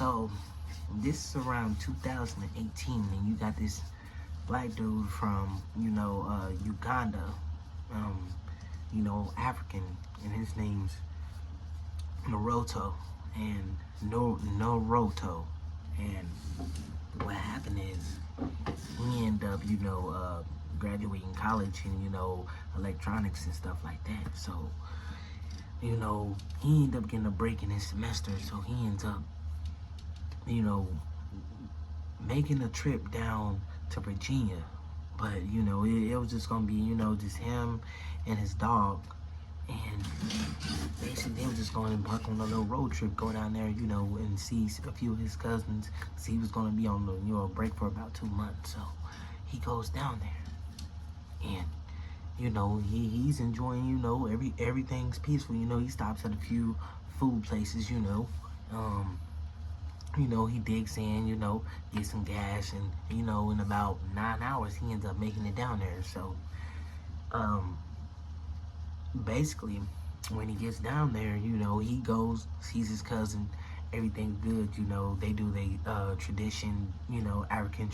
So this is around 2018, and you got this black dude from Uganda, um, African, and his name's Naruto and Naruto. And what happened is he ended up, graduating college and electronics and stuff like that. So he ended up getting a break in his semester, so he ends up, making a trip down to Virginia. But, it was just gonna be, just him and his dog. And basically, they were just going to embark on a little road trip, go down there, and see a few of his cousins. Cause he was going to be on the, break for about 2 months. So he goes down there, and he's enjoying, everything's peaceful. He stops at a few food places, he digs in, gets some gas, and, in about 9 hours, he ends up making it down there. So, basically, when he gets down there, he goes, sees his cousin, everything's good, they do the tradition, African,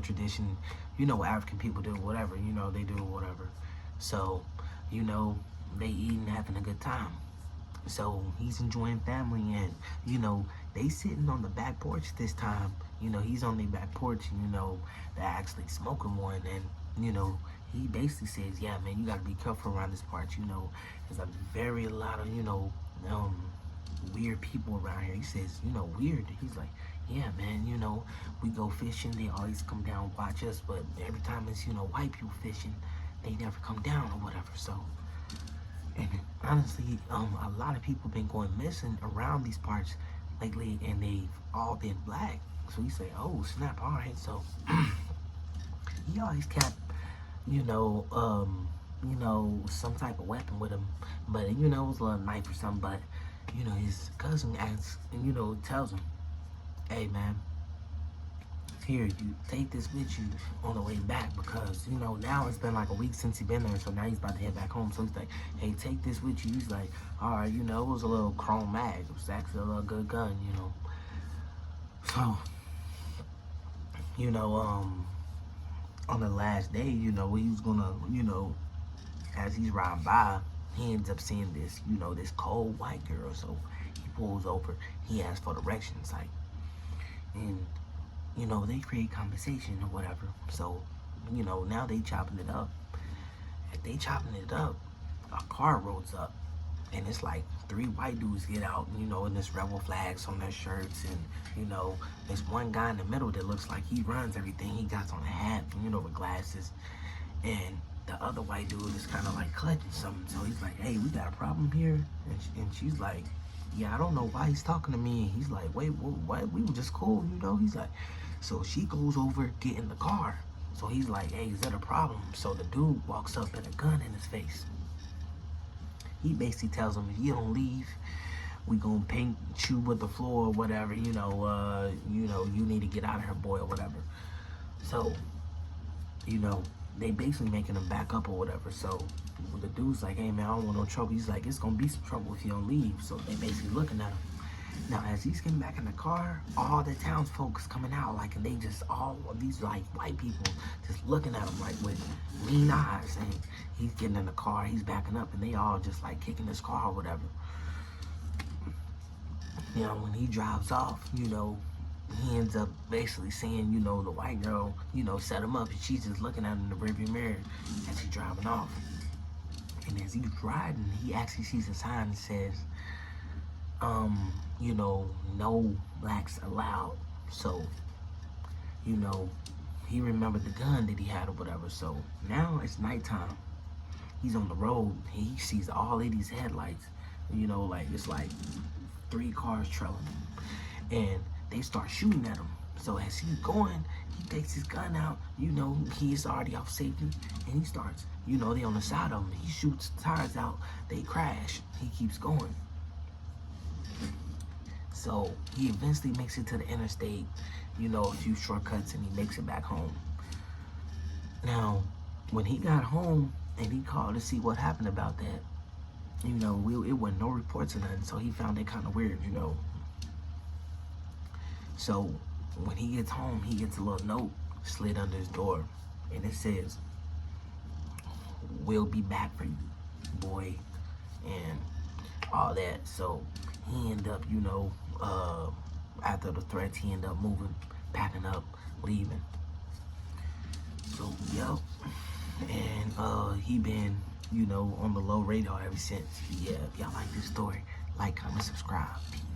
tradition, what African people do, whatever, they do whatever. So, they eating, having a good time. So he's enjoying family, and they sitting on the back porch this time. He's on the back porch, and they're actually smoking one, and he basically says, yeah, man, you gotta be careful around this part. There's a very lot of weird people around here. He says, weird. He's like, yeah, man, we go fishing, they always come down watch us, but every time it's white people fishing, they never come down or whatever. So, and honestly, a lot of people been going missing around these parts lately, and they've all been black. So he say, oh snap, all right. So he always kept, some type of weapon with him, but it was a little knife or something. But his cousin asks, and tells him, hey man, here, you take this with you on the way back, because now it's been like a week since he's been there, so now he's about to head back home. So he's like, hey, take this with you. He's like, all right, it was a little chrome mag. It was actually a little good gun, So, on the last day, he was gonna, as he's riding by, he ends up seeing this, this cold white girl. So he pulls over, he asks for directions, like, and they create conversation or whatever. So, now they chopping it up. If they chopping it up, a car rolls up, and it's like 3 white dudes get out, and there's rebel flags on their shirts, and, there's one guy in the middle that looks like he runs everything. He got on a hat, with glasses, and the other white dude is kind of like clutching something. So he's like, hey, we got a problem here. And she's like, yeah, I don't know why he's talking to me. And he's like, wait, what? We were just cool, He's like, so she goes over, get in the car. So he's like, hey, is that a problem? So the dude walks up and a gun in his face. He basically tells him, if you don't leave, we gonna paint you with the floor or whatever, you need to get out of here, boy, or whatever. So, they basically making him back up or whatever. So the dude's like, hey man, I don't want no trouble. He's like, it's gonna be some trouble if you don't leave. So they basically looking at him. Now, as he's getting back in the car, all the townsfolk is coming out, like, and they just, all of these, like, white people just looking at him, like, with mean eyes. And he's getting in the car, he's backing up, and they all just, like, kicking his car or whatever. When he drives off, he ends up basically seeing, the white girl, set him up, and she's just looking at him in the rearview mirror as he's driving off. And as he's riding, he actually sees a sign that says, no blacks allowed. So, he remembered the gun that he had or whatever. So now it's nighttime. He's on the road. He sees all of these headlights. Like it's like 3 cars trailing him, and they start shooting at him. So as he's going, he takes his gun out. He's already off safety, and he starts. They on the side of him. He shoots the tires out. They crash. He keeps going. So he eventually makes it to the interstate, a few shortcuts, and he makes it back home. Now, when he got home and he called to see what happened about that, it wasn't no reports or nothing. So he found it kind of weird, So when he gets home, he gets a little note slid under his door, and it says, "We'll be back for you, boy," and all that. So he ended up, after the threats, he ended up moving, packing up, leaving. So yep, and he been, on the low radar ever since. Yeah, if y'all like this story, like, comment, subscribe. Peace.